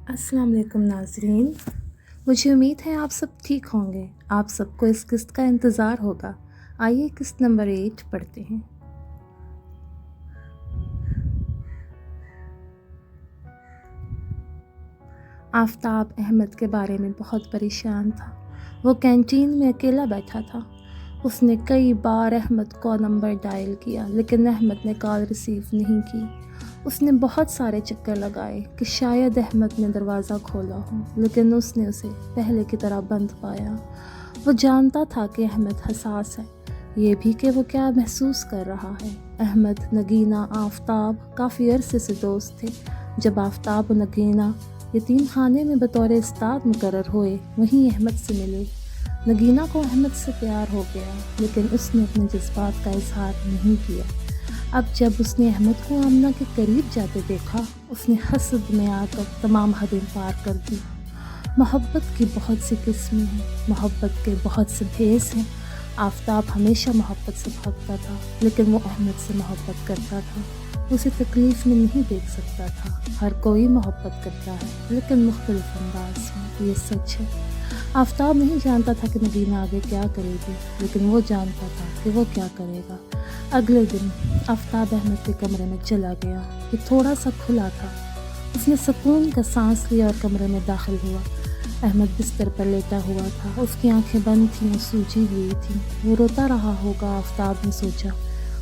السلام علیکم ناظرین، مجھے امید ہے آپ سب ٹھیک ہوں گے۔ آپ سب کو اس قسط کا انتظار ہوگا۔ آئیے قسط نمبر 8 پڑھتے ہیں۔ آفتاب احمد کے بارے میں بہت پریشان تھا۔ وہ کینٹین میں اکیلا بیٹھا تھا۔ اس نے کئی بار احمد کو نمبر ڈائل کیا لیکن احمد نے کال ریسیو نہیں کی۔ اس نے بہت سارے چکر لگائے کہ شاید احمد نے دروازہ کھولا ہو، لیکن اس نے اسے پہلے کی طرح بند پایا۔ وہ جانتا تھا کہ احمد حساس ہے، یہ بھی کہ وہ کیا محسوس کر رہا ہے۔ احمد، نگینہ، آفتاب کافی عرصے سے دوست تھے۔ جب آفتاب و نگینہ یتیم خانے میں بطور استاد مقرر ہوئے، وہیں احمد سے ملے۔ نگینہ کو احمد سے پیار ہو گیا، لیکن اس نے اپنے جذبات کا اظہار نہیں کیا۔ اب جب اس نے احمد کو آمنہ کے قریب جاتے دیکھا، اس نے حسد میں آ کر تمام حدیں پار کر دی۔ محبت کی بہت سی قسمیں ہیں، محبت کے بہت سے بھیس ہیں۔ آفتاب ہمیشہ محبت سے بھاگتا تھا، لیکن وہ احمد سے محبت کرتا تھا۔ اسے تکلیف میں نہیں دیکھ سکتا تھا۔ ہر کوئی محبت کرتا ہے، لیکن مختلف انداز میں، یہ سچ ہے۔ آفتاب نہیں جانتا تھا کہ نگینہ آگے کیا کرے گی، لیکن وہ جانتا تھا کہ وہ کیا کرے گا۔ اگلے دن آفتاب احمد کے کمرے میں چلا گیا۔ یہ تھوڑا سا کھلا تھا۔ اس نے سکون کا سانس لیا اور کمرے میں داخل ہوا۔ احمد بستر پر لیٹا ہوا تھا، اس کی آنکھیں بند تھیں اور سوجی ہوئی تھیں۔ وہ روتا رہا ہوگا، آفتاب نے سوچا۔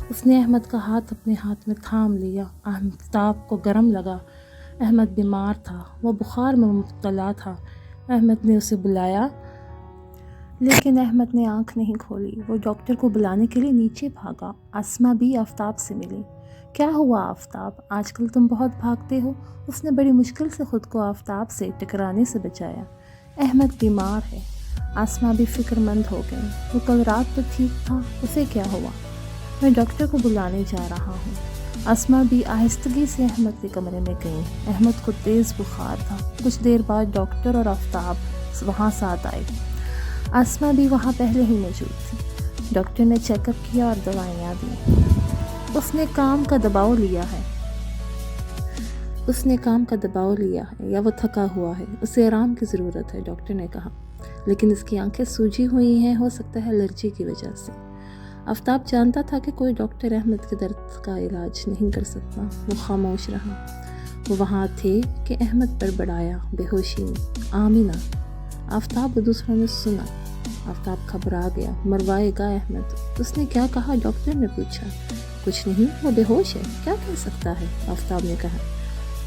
اس نے احمد کا ہاتھ اپنے ہاتھ میں تھام لیا۔ آفتاب کو گرم لگا۔ احمد بیمار تھا، وہ بخار میں مبتلا تھا۔ احمد نے اسے بلایا، لیکن احمد نے آنکھ نہیں کھولی۔ وہ ڈاکٹر کو بلانے کے لیے نیچے بھاگا۔ اسما بھی آفتاب سے ملی۔ کیا ہوا آفتاب؟ آج کل تم بہت بھاگتے ہو۔ اس نے بڑی مشکل سے خود کو آفتاب سے ٹکرانے سے بچایا۔ احمد بیمار ہے۔ اسما بھی فکر مند ہو گئی۔ وہ کل رات تو ٹھیک تھا، اسے کیا ہوا؟ میں ڈاکٹر کو بلانے جا رہا ہوں۔ اسما بھی آہستگی سے احمد کے کمرے میں گئیں۔ احمد کو تیز بخار تھا۔ کچھ دیر بعد ڈاکٹر اور آفتاب وہاں ساتھ آئے۔ اسما بھی وہاں پہلے ہی موجود تھی۔ ڈاکٹر نے چیک اپ کیا اور دوائیاں دیں۔ اس نے کام کا دباؤ لیا ہے یا وہ تھکا ہوا ہے، اسے آرام کی ضرورت ہے، ڈاکٹر نے کہا۔ لیکن اس کی آنکھیں سوجی ہوئی ہیں، ہو سکتا ہے الرجی کی وجہ سے۔ آفتاب جانتا تھا کہ کوئی ڈاکٹر احمد کے درد کا علاج نہیں کر سکتا۔ وہ خاموش رہا۔ وہ وہاں تھے کہ احمد پر بڑھایا بے ہوشی میں۔ آمینہ! آفتاب و دوسروں نے سنا۔ آفتاب گھبرا گیا۔ مروائے گا احمد؟ اس نے کیا کہا؟ ڈاکٹر نے پوچھا۔ کچھ نہیں، وہ بے ہوش ہے، کیا کہہ سکتا ہے؟ آفتاب نے کہا۔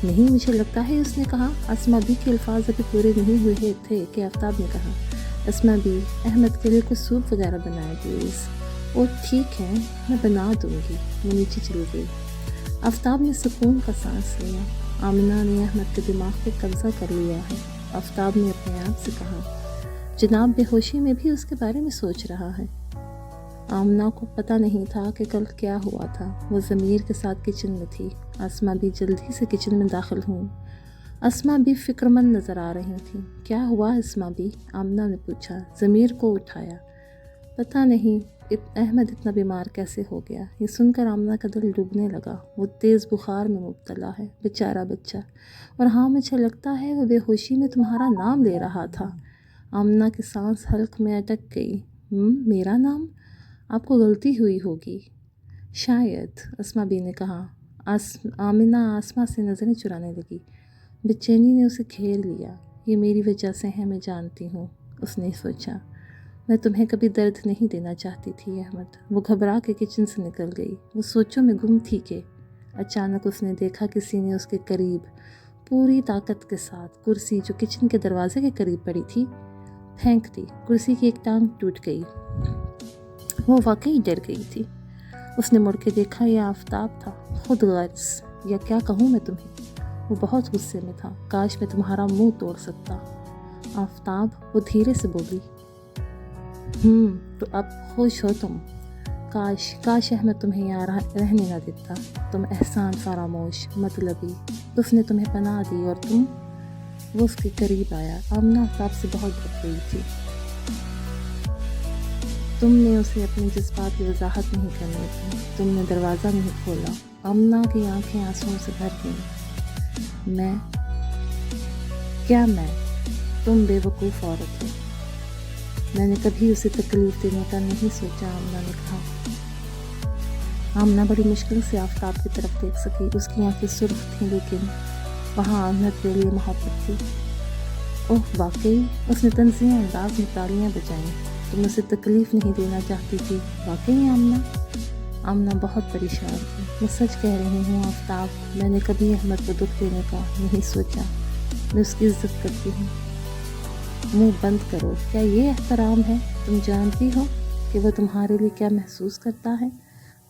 نہیں، مجھے لگتا ہے، اس نے کہا۔ اسما بی کے الفاظ ابھی پورے نہیں ہوئے تھے کہ آفتاب نے کہا، اسما بی، احمد کے لیے کچھ سوپ وغیرہ بنائے پلیز۔ وہ ٹھیک ہے، میں بنا دوں گی۔ وہ نیچے چلی گئی۔ آفتاب نے سکون کا سانس لیا۔ آمنہ نے احمد کے دماغ پہ قبضہ کر لیا ہے۔ آفتاب نے اپنے آپ سے کہا۔ جناب بے ہوشی میں بھی اس کے بارے میں سوچ رہا ہے۔ آمنہ کو پتہ نہیں تھا کہ کل کیا ہوا تھا۔ وہ ضمیر کے ساتھ کچن میں تھی۔ اسما بھی جلدی سے کچن میں داخل ہوئی۔ اسما بھی فکر مند نظر آ رہی تھی۔ کیا ہوا اسما بھی؟ آمنہ نے پوچھا۔ ضمیر کو اٹھایا۔ پتہ نہیں احمد اتنا بیمار کیسے ہو گیا۔ یہ سن کر آمنہ کا دل ڈوبنے لگا۔ وہ تیز بخار میں مبتلا ہے، بیچارہ بچہ۔ اور ہاں، مجھے لگتا ہے وہ بے ہوشی میں تمہارا نام لے رہا تھا۔ آمنہ کی سانس حلق میں اٹک گئی۔ میرا نام؟ آپ کو غلطی ہوئی ہوگی شاید، اسما بی نے کہا۔ آمنہ اسما سے نظریں چرانے لگی۔ بے چینی نے اسے گھیر لیا۔ یہ میری وجہ سے ہے، میں جانتی ہوں، اس نے سوچا۔ میں تمہیں کبھی درد نہیں دینا چاہتی تھی احمد۔ وہ گھبرا کے کچن سے نکل گئی۔ وہ سوچوں میں گم تھی کہ اچانک اس نے دیکھا کسی نے اس کے قریب پوری طاقت کے ساتھ کرسی جو کچن کے دروازے کے قریب پڑی تھی پھینک دی۔ کرسی کی ایک ٹانگ ٹوٹ گئی۔ وہ واقعی ڈر گئی تھی۔ اس نے مڑ کے دیکھا، یہ آفتاب تھا، خود غرض، یا کیا کہوں میں تمہیں۔ وہ بہت غصے میں تھا۔ کاش میں تمہارا منہ توڑ سکتا۔ آفتاب، وہ دھیرے سے بولی۔ تو اب خوش ہو تم؟ کاش احمد تمہیں یہاں رہنے نہ دیتا۔ تم احسان فراموش، مطلبی، اس نے تمہیں پناہ دی اور تم۔ وہ اس کے قریب آیا۔ آمنہ آفتاب سے بہت ڈر گئی تھی۔ تم نے اسے اپنے جذبات کی وضاحت نہیں کرنی تھی۔ تم نے دروازہ نہیں کھولا۔ آمنہ کی آنکھیں آنسوؤں سے بھر گئیں۔ کیا میں؟ تم بے وقوف عورت ہو۔ میں نے کبھی اسے تکلیف دینے کا نہیں سوچا، آمنہ نے کہا۔ آمنہ بڑی مشکل سے آفتاب کی طرف دیکھ سکی۔ اس کی آنکھیں سرخ تھیں لیکن وہاں احمد کے لیے محبت تھی۔ اوہ واقعی؟ اس نے تنزیہ انداز میں تالیاں بجائیں۔ تم اسے تکلیف نہیں دینا چاہتی تھی؟ واقعی آمنہ؟ آمنہ بہت پریشان تھی۔ میں سچ کہہ رہی ہوں آفتاب، میں نے کبھی احمد کو دکھ دینے کا نہیں سوچا۔ میں اس کی عزت کرتی ہوں۔ منہ بند کرو، کیا یہ احترام ہے؟ تم جانتی ہو کہ وہ تمہارے لیے کیا محسوس کرتا ہے؟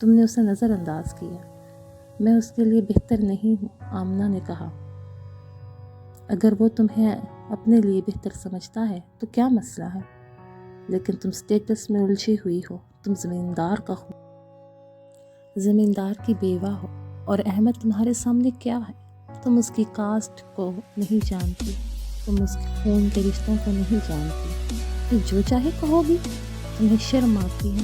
تم نے اسے نظر انداز کیا۔ میں اس کے لیے بہتر نہیں ہوں، آمنہ نے کہا۔ اگر وہ تمہیں اپنے لیے بہتر سمجھتا ہے تو کیا مسئلہ ہے؟ لیکن تم سٹیٹس میں الجھی ہوئی ہو۔ تم زمیندار کا ہو، زمیندار کی بیوہ ہو، اور احمد تمہارے سامنے کیا ہے؟ تم اس کی کاسٹ کو نہیں جانتی، تم اس کے خون کے رشتوں کو نہیں جانتی۔ تو جو چاہے کہو گی؟ تمہیں شرم آتی ہے؟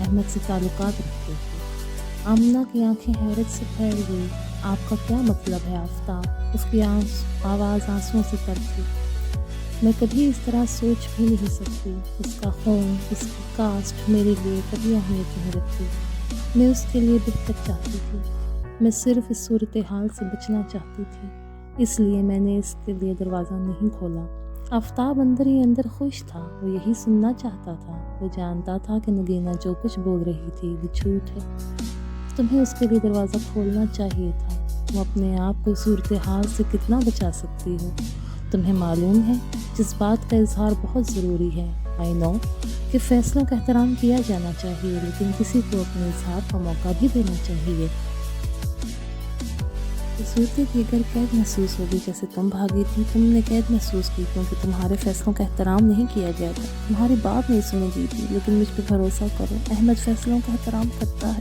احمد سے تعلقات رکھتے ہو۔ آمنہ کی آنکھیں حیرت سے پھیل گئی۔ آپ کا کیا مطلب ہے آفتاب؟ اس کی آواز آنسوؤں سے تر تھی۔ میں کبھی اس طرح سوچ بھی نہیں سکتی۔ اس کا خون، اس کی کاسٹ میرے لیے کبھی اہمیت نہیں رکھتی۔ میں اس کے لیے بہتر چاہتی تھی۔ میں صرف اس صورتحال سے بچنا چاہتی تھی، اس لیے میں نے اس کے لیے دروازہ نہیں کھولا۔ آفتاب اندر ہی اندر خوش تھا۔ وہ یہی سننا چاہتا تھا۔ وہ جانتا تھا کہ نگینہ جو کچھ بول رہی تھی وہ جھوٹ ہے۔ تمہیں اس کے لیے دروازہ کھولنا چاہیے تھا۔ تم اپنے آپ کو صورتحال سے کتنا بچا سکتی ہو؟ تمہیں معلوم ہے جذبات کا اظہار بہت ضروری ہے۔ آئی نو کہ فیصلوں کا احترام کیا جانا چاہیے، لیکن کسی کو اپنے اظہار کا موقع بھی دینا چاہیے۔ صورتیں دیگر قید محسوس ہوگی جیسے تم بھاگی تھی۔ تم نے قید محسوس کی کیونکہ تمہارے فیصلوں کا احترام نہیں کیا گیا تھا۔ تمہاری بات نہیں سنی گئی تھی، لیکن مجھ پہ بھروسہ کرو، احمد فیصلوں کا احترام کرتا ہے۔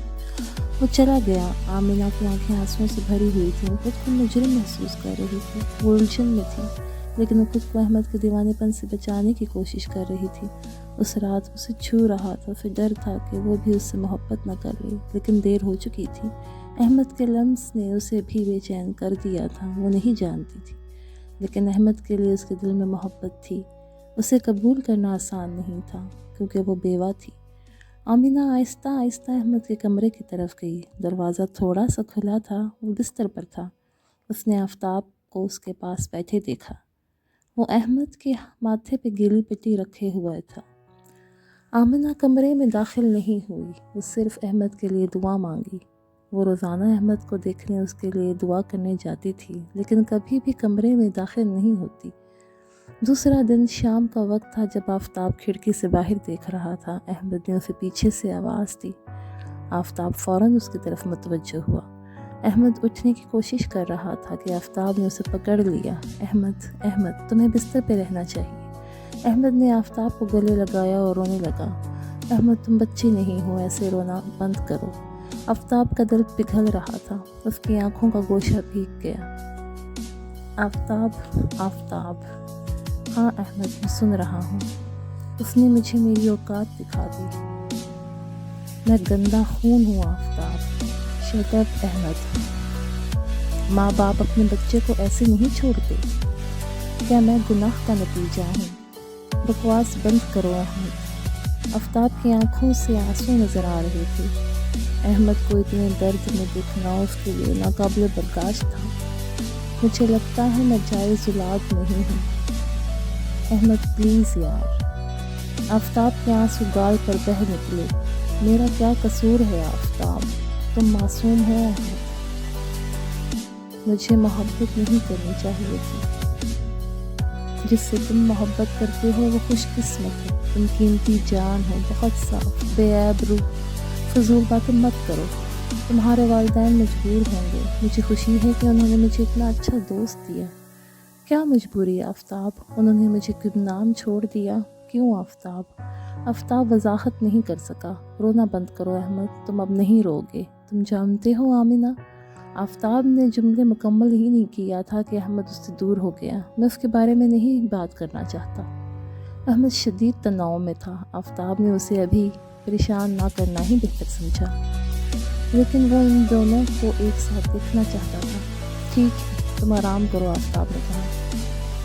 وہ چلا گیا۔ آمنہ کی آنکھیں آنسوؤں سے بھری ہوئی تھیں۔ خود کو مجرم محسوس کر رہی تھی۔ وہ الجھن میں تھی، لیکن وہ خود کو احمد کے دیوانے پن سے بچانے کی کوشش کر رہی تھی۔ اس رات اسے چھو رہا تھا، پھر ڈر تھا کہ وہ بھی اس سے محبت نہ کر لے، لیکن دیر ہو چکی تھی۔ احمد کے لمس نے اسے بھی بے چین کر دیا تھا۔ وہ نہیں جانتی تھی، لیکن احمد کے لیے اس کے دل میں محبت تھی۔ اسے قبول کرنا آسان نہیں تھا کیونکہ وہ بیوہ تھی۔ آمنہ آہستہ آہستہ احمد کے کمرے کی طرف گئی۔ دروازہ تھوڑا سا کھلا تھا۔ وہ بستر پر تھا۔ اس نے آفتاب کو اس کے پاس بیٹھے دیکھا۔ وہ احمد کے ماتھے پہ گیلی پٹی رکھے ہوئے تھا۔ آمنہ کمرے میں داخل نہیں ہوئی۔ وہ صرف احمد کے لیے دعا مانگی۔ وہ روزانہ احمد کو دیکھنے اس کے لیے دعا کرنے جاتی تھی، لیکن کبھی بھی کمرے میں داخل نہیں ہوتی۔ دوسرا دن شام کا وقت تھا جب آفتاب کھڑکی سے باہر دیکھ رہا تھا۔ احمد نے اسے پیچھے سے آواز دی۔ آفتاب فوراً اس کی طرف متوجہ ہوا۔ احمد اٹھنے کی کوشش کر رہا تھا کہ آفتاب نے اسے پکڑ لیا۔ احمد تمہیں بستر پہ رہنا چاہیے۔ احمد نے آفتاب کو گلے لگایا اور رونے لگا۔ احمد تم بچی نہیں ہو، ایسے رونا بند کرو۔ آفتاب کا دل پگھل رہا تھا۔ اس کی آنکھوں کا گوشہ بھیگ گیا۔ آفتاب ہاں احمد، میں سن رہا ہوں۔ اس نے مجھے میری اوقات دکھا دی۔ میں گندا خون ہوں آفتاب۔ Shut up Ahmad. ماں باپ اپنے بچے کو ایسے نہیں چھوڑتے۔ کیا میں گناہ کا نتیجہ ہوں؟ بکواس بند کرو احمد۔ آفتاب کی آنکھوں سے آنسو نظر آ رہے تھے۔ احمد کو اتنے درد میں دکھنا اس کے لیے ناقابل برداشت تھا۔ مجھے لگتا ہے میں جائز اولاد نہیں ہوں۔ احمد پلیز یار۔ آفتاب کے آنسو گال پر بہہ نکلے۔ میرا کیا قصور ہے آفتاب؟ تم معصوم ہو احمد۔ مجھے محبت نہیں کرنی چاہیے تھی۔ جس سے تم محبت کرتے ہو وہ خوش قسمت ہے۔ تم قیمتی جان ہو، بہت صاف بے عیب روح۔ فضول باتیں مت کرو۔ تمہارے والدین مجبور ہوں گے۔ مجھے خوشی ہے کہ انہوں نے مجھے اتنا اچھا دوست دیا۔ کیا مجبوری آفتاب؟ انہوں نے مجھے گمنام چھوڑ دیا۔ کیوں آفتاب؟ آفتاب وضاحت نہیں کر سکا۔ رونا بند کرو احمد، تم اب نہیں رو گے۔ تم جانتے ہو آمنہ، آفتاب نے جملے مکمل ہی نہیں کیا تھا کہ احمد اس سے دور ہو گیا۔ میں اس کے بارے میں نہیں بات کرنا چاہتا۔ احمد شدید تناؤ میں تھا۔ آفتاب نے اسے ابھی پریشان نہ کرنا ہی بہتر سمجھا، لیکن وہ ان دونوں کو ایک ساتھ دیکھنا چاہتا تھا۔ ٹھیک ہے، تم آرام کرو آفتاب نے کہا۔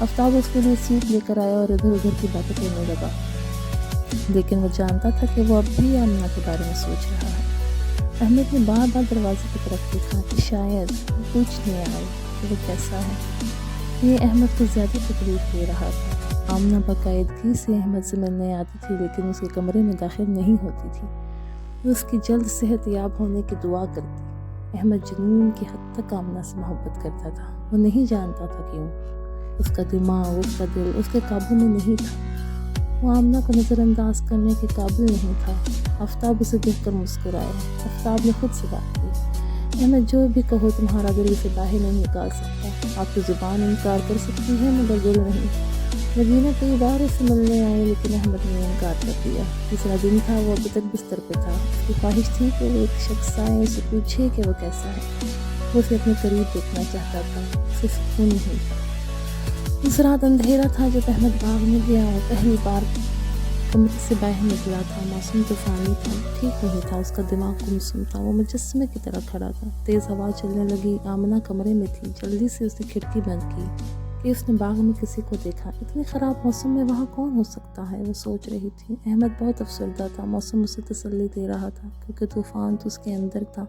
آفتاب اس کے لیے سوپ لے کر آیا اور ادھر ادھر کی باتیں کرنے لگا، لیکن وہ جانتا تھا کہ وہ اب بھی آمنہ کے بارے میں سوچ رہا ہے۔ احمد نے بار بار دروازے کی طرف دیکھا کہ شاید پوچھنے آئے کہ وہ کیسا ہے۔ یہ احمد کو زیادہ تکلیف دے رہا تھا۔ آمنہ باقاعدگی سے احمد سے ملنے آتی تھی، لیکن اس کے کمرے میں داخل نہیں ہوتی تھی۔ وہ اس کی جلد صحت یاب ہونے کی دعا کرتی۔ احمد جنون کی حد تک آمنہ سے محبت کرتا تھا۔ وہ نہیں جانتا تھا کیوں۔ اس کا دماغ، اس کا دل اس کے قابو میں نہیں تھا۔ وہ آمنہ کو نظر انداز کرنے کے قابل نہیں تھا۔ آفتاب اسے دیکھ کر مسکرایا۔ آفتاب نے خود سے بات کی، احمد جو بھی کہو تمہارا دل اسے باہر نہیں نکال سکتا۔ آپ کی زبان انکار کر سکتی ہے مگر دل نہیں۔ مدینہ کئی بار اس سے ملنے آئے لیکن احمد نے انکار کر دیا۔ تیسرا دن تھا، وہ ابھی تک بستر پہ تھا۔ اس کی خواہش تھی کہ وہ ایک شخص آئے، اسے پوچھے کہ وہ کیسا ہے۔ وہ اسے اپنے قریب دیکھنا چاہتا تھا، اسے سکون نہیں تھا۔ اس رات اندھیرا تھا جب احمد باغ میں گیا اور پہلی بار کمرے سے باہر نکلا تھا۔ موسم طوفانی تھا، ٹھیک نہیں تھا، اس کا دماغ گمسم تھا۔ وہ مجسمے کی طرح کھڑا تھا۔ تیز ہوا چلنے لگی۔ آمنہ کمرے میں تھی۔ جلدی سے اس نے کھڑکی بند کی کہ اس نے باغ میں کسی کو دیکھا۔ اتنے خراب موسم میں وہاں کون ہو سکتا ہے، وہ سوچ رہی تھی۔ احمد بہت افسردہ تھا۔ موسم اسے تسلی دے رہا تھا کیونکہ طوفان تو اس کے اندر تھا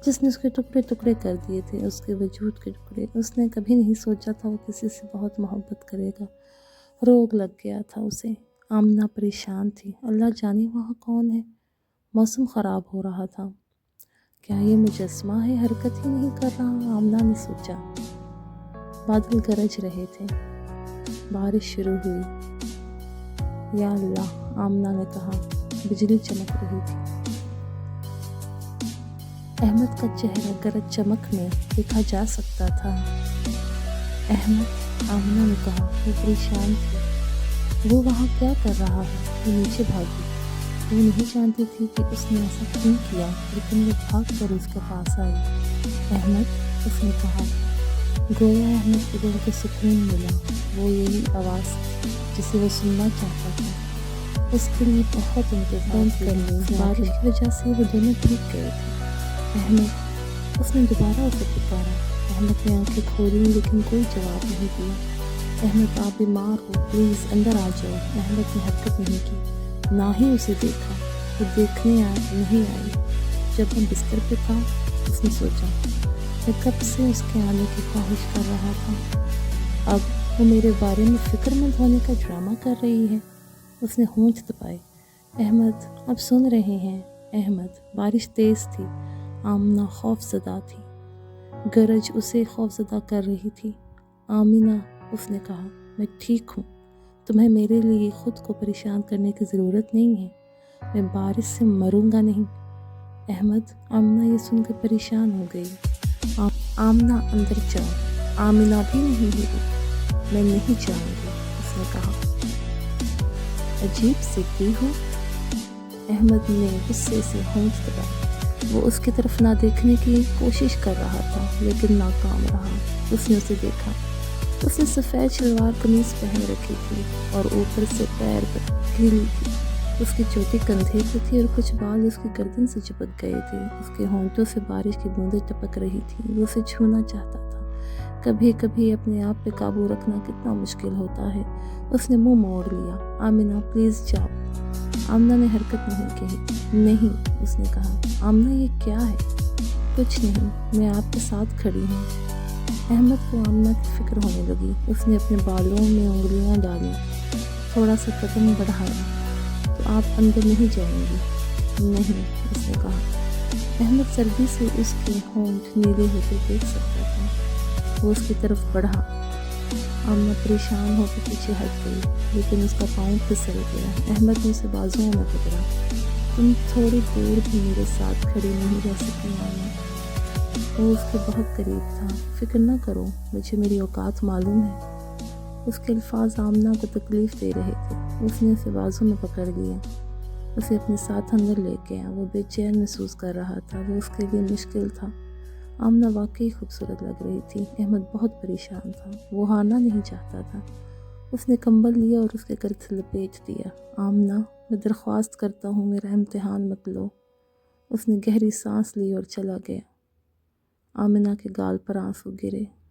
جس نے اس کے ٹکڑے ٹکڑے کر دیے تھے، اس کے وجود کے ٹکڑے۔ اس نے کبھی نہیں سوچا تھا وہ کسی سے بہت محبت کرے گا۔ روگ لگ گیا تھا اسے۔ آمنہ پریشان تھی، اللہ جانے وہاں کون ہے۔ موسم خراب ہو رہا تھا۔ کیا یہ مجسمہ ہے، حرکت ہی نہیں کر رہا، آمنہ نے سوچا۔ بادل گرج رہے تھے، بارش شروع ہوئی۔ یا اللہ، آمنہ نے کہا۔ بجلی چمک رہی تھی۔ احمد کا چہرہ گرج چمک میں دیکھا جا سکتا تھا۔ احمد، آمنہ نے کہا۔ وہ پریشان تھی۔ وہ وہاں کیا کر رہا ہے؟ وہ نیچے بھاگی۔ وہ نہیں جانتی تھی کہ اس نے ایسا کیوں کیا، لیکن وہ بھاگ کر اس کے پاس آئی۔ احمد، اس نے کہا۔ گویا احمد کے دل کو سکون ملا۔ وہ یہی آواز تھی جسے وہ سننا چاہتا تھا۔ اس کے لیے بہت انتظار کر لی۔ بارش کی وجہ سے وہ دونوں بھیگ گئے تھے۔ احمد، اس نے دوبارہ اسے پکارا۔ احمد نے آنکھیں کھولی لیکن کوئی جواب نہیں دیا۔ احمد، آپ بیمار ہو، پلیز اندر آ جاؤ۔ احمد نے حرکت نہیں کی، نہ ہی اسے دیکھا۔ وہ دیکھنے نہیں آئی۔ جب وہ بستر پہ تھا، اس نے سوچا، میں کب سے اس کے آنے کی خواہش کر رہا تھا، اب وہ میرے بارے میں فکر مند ہونے کا ڈرامہ کر رہی ہے۔ اس نے ہونٹ دبائے۔ احمد، اب سن رہے ہیں؟ احمد، بارش تیز تھی۔ آمنہ خوف زدہ تھی۔ گرج اسے خوف زدہ کر رہی تھی۔ آمنہ، اس نے کہا، میں ٹھیک ہوں۔ تمہیں میرے لیے خود کو پریشان کرنے کی ضرورت نہیں ہے۔ میں بارش سے مروں گا نہیں۔ احمد، آمنہ یہ سن کر پریشان ہو گئی۔ آمنہ، اندر جاؤ۔ آمنہ بھی نہیں ہوئی۔ میں نہیں جاؤں گی، اس نے کہا۔ عجیب ضدی ہو۔ احمد نے غصے سے ہونٹ دبائے۔ وہ اس کی طرف نہ دیکھنے کی کوشش کر رہا تھا لیکن ناکام رہا۔ اس نے اسے دیکھا۔ اس نے سفید شلوار قمیض پہن رکھی تھی اور اوپر سے پیر پر ڈھیلی تھی۔ اس کی چوٹی کندھے پہ تھی اور کچھ بال اس کی گردن سے چپک گئے تھے۔ اس کے ہونٹوں سے بارش کی بوندیں ٹپک رہی تھیں۔ وہ اسے چھونا چاہتا تھا۔ کبھی کبھی اپنے آپ پہ قابو رکھنا کتنا مشکل ہوتا ہے۔ اس نے منہ موڑ لیا۔ آمنہ، پلیز جاؤ۔ آمنہ نے حرکت نہیں کی۔ نہیں، اس نے کہا۔ آمنہ، یہ کیا ہے؟ کچھ نہیں، میں آپ کے ساتھ کھڑی ہوں۔ احمد کو آمنہ کی فکر ہونے لگی۔ اس نے اپنے بالوں میں انگلیاں ڈالی، تھوڑا سا قدم بڑھایا۔ تو آپ اندر نہیں جائیں گی؟ نہیں، اس نے کہا۔ احمد سردی سے اس کے ہونٹ نیلے ہوتے دیکھ سکتا تھا۔ وہ اس کی طرف بڑھا۔ آمنہ پریشان ہو کے پیچھے ہٹ گئی لیکن اس کا پاؤں پھسل گیا۔ احمد نے اسے بازوؤں میں پکڑا۔ تم تھوڑی دیر بھی میرے ساتھ کھڑی نہیں رہ سکتی آمنہ۔ وہ اس کے بہت قریب تھا۔ فکر نہ کرو، مجھے میری اوقات معلوم ہے۔ اس کے الفاظ آمنہ کو تکلیف دے رہے تھے۔ اس نے اسے بازو میں پکڑ لیا، اسے اپنے ساتھ اندر لے گیا۔ وہ بے چین محسوس کر رہا تھا۔ وہ اس کے لیے مشکل تھا۔ آمنہ واقعی خوبصورت لگ رہی تھی۔ احمد بہت پریشان تھا۔ وہ ہارنا نہیں چاہتا تھا۔ اس نے کمبل لیا اور اس کے گرد سے لپیٹ دیا۔ آمنہ، میں درخواست کرتا ہوں میرا امتحان مت لو۔ اس نے گہری سانس لی اور چلا گیا۔ آمنہ کے گال پر آنسو گرے۔